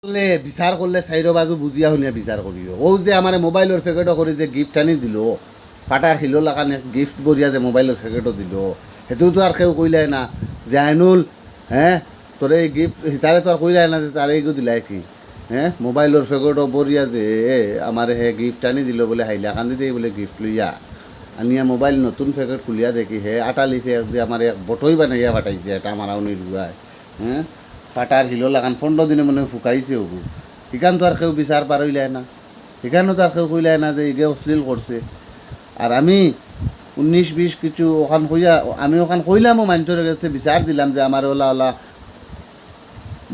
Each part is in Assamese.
করলে বিচার করলে চাইরো বাজু বুঝিয়া শুনিয়া বিচার করিও ও যে আমার মোবাইলের প্যাকেটও করে যে গিফট আনি দিল ফাটার হিলো লাগানে গিফট বরিয়া যে মোবাইলের প্যাকেটও দিল সেইটো তো আর কেউ কইলাই না যে আইনুল হ্যাঁ তোর এই গিফট তারে তো আর কইলাই না যে তারে এইগো দিলাই কি হ্যাঁ মোবাইলের প্যাকেটও বরিয়া যে আমার হে গিফট আনি দিল বলে হাইলা কান্দি দিয়ে বলে গিফট লইয়া আনিয়া মোবাইল নতুন প্যাকেট খুলিয়া দেখি হে আটা লিখে যে আমার এক বটই বানাইয়া ফাটাইছে এটা আমার আউনি রুয়ায় হ্যাঁ পাটার হিলো লাগান 15 দিনে মনে ফুকাইছে ওগু ঠিকান তো আর কেউ বিচার পার হইলাই না ঠিকানো তো আর কেউ কইলাই না যে এগে অশ্লীল করছে আর আমি 19-20 কিছু ওখান কইয়া আমি ওখান কইলামও মানুষের কাছে বিচার দিলাম যে আমার ওলা ওলা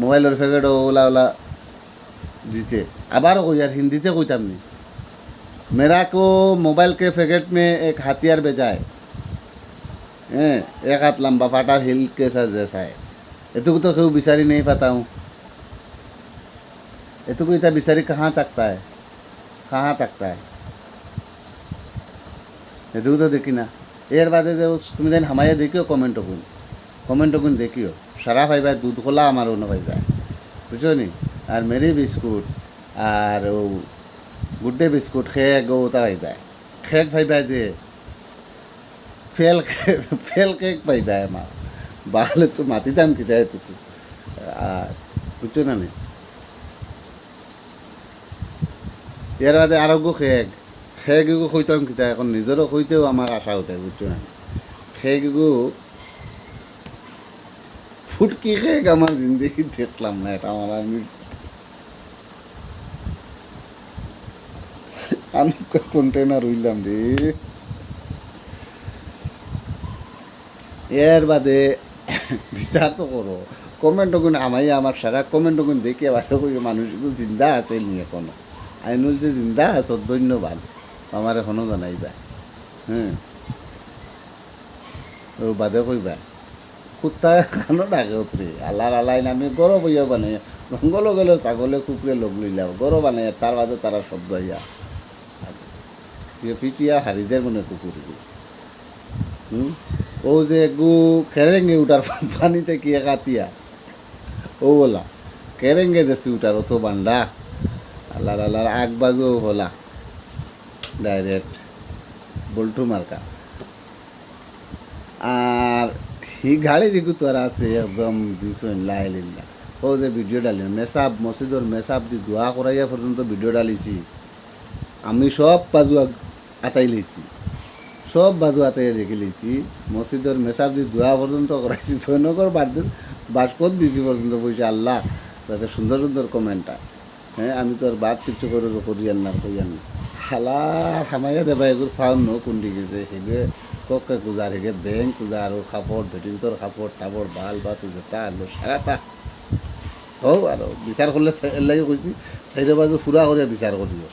মোবাইলের প্যাকেটও ওলা ওলা দিছে আবারও কই আর হিন্দিতে কইতাম নি मेरा को मोबाइल के पैकेट में एक हथियार भेजा है एक हाथ लंबा फाटा हिल के साथ जैसा है एतुक तो क्यों बिसारी नहीं पाता हूँ एतुक इतना बिसारी कहाँ तकता है एतुक तो देखी ना एर बादे जो तुम दिन हमारे देखियो कमेंट गुन देखियो सारा भाई भाई दूध खोला हमारो न भाई भाई बुझो नहीं और मेरी बिस्कुट और गुड्डे बिस्कुट खेक गोता भाई भाई खेक भाई भाई जे फेल केक भाई भाई हमारा बाल तो माती दाम की जाए तो বুঝছো না নি ইয়ার বাদে আরোগ্য খেগো কইতাম কিতা এখন নিজেরও কইতেও আমার আশা উঠে বুঝছো না খেগো ফুটকি খেগ আমার জিন্দগি দেখলাম না এটা আমার আমি কন্টেনার হইলাম রে এর বাদে বিচার তো করো কমেন্টগুন আমাই আমার সারা কমেন্টগুন দেখে বাসা করি মানুষগুলো জিন্দা আছে নি এখনো আইনুল যে জিন্দা আছে ধন্যবাদ আমার এখনো জানাইবা ও বাদে কইবা কুত্তা খানো ডাকে উতরে আল্লাহ আল্লাহ আমি গরম হইয়া বানাই জঙ্গল গেলে ছাগলে কুকুরে লগ লইলাম গরম বানাই তার বাদে তারা শব্দ হইয়া পিটিয়া হারিদের মনে কুকুর ও যে গু খেরেঙ্গে উঠার পানিতে কি কাতিয়া ও বলা কেরেঙ্গে দেশি উঠার অত বান্ডা আল্লাহর আল্লাহর আগ বাজু হলা ডাইরেক্ট বল্টু মার্কা আর হি গাড়ি দিকু তোর আছে একদম দিছেন লাইলিল্লা ও যে ভিডিও ডালি মেসাব মসজিদর মেসাব দি দোয়া করাইয়া পর্যন্ত ভিডিও ডালিছি আমি সব বাজু আতাই লইছি সব বাজু আতাই রেখে লইছি মসজিদের মেসাব দিয়ে দোয়া পর্যন্ত করাইছি সৈনগর বাসকত দিয়েছি পর্যন্ত বলছি আল্লাহ যাতে সুন্দর সুন্দর কমেন্টটা হ্যাঁ আমি তো আর বাদ কিছু করে করিয়ান না হালার হামাইয়া দেবা এগুলো ফাউন নো কুন্ডি গেছে হেগে ককে কুজার হেগে ব্যাংক কুজা আর কাপড় বেটিন্তর কাপড় টাপড় বাল বা তুই যেতা আলো সারাটা হও আর বিচার করলে লাগে কইছি চাইরে বাজু ফুরা করে বিচার করিও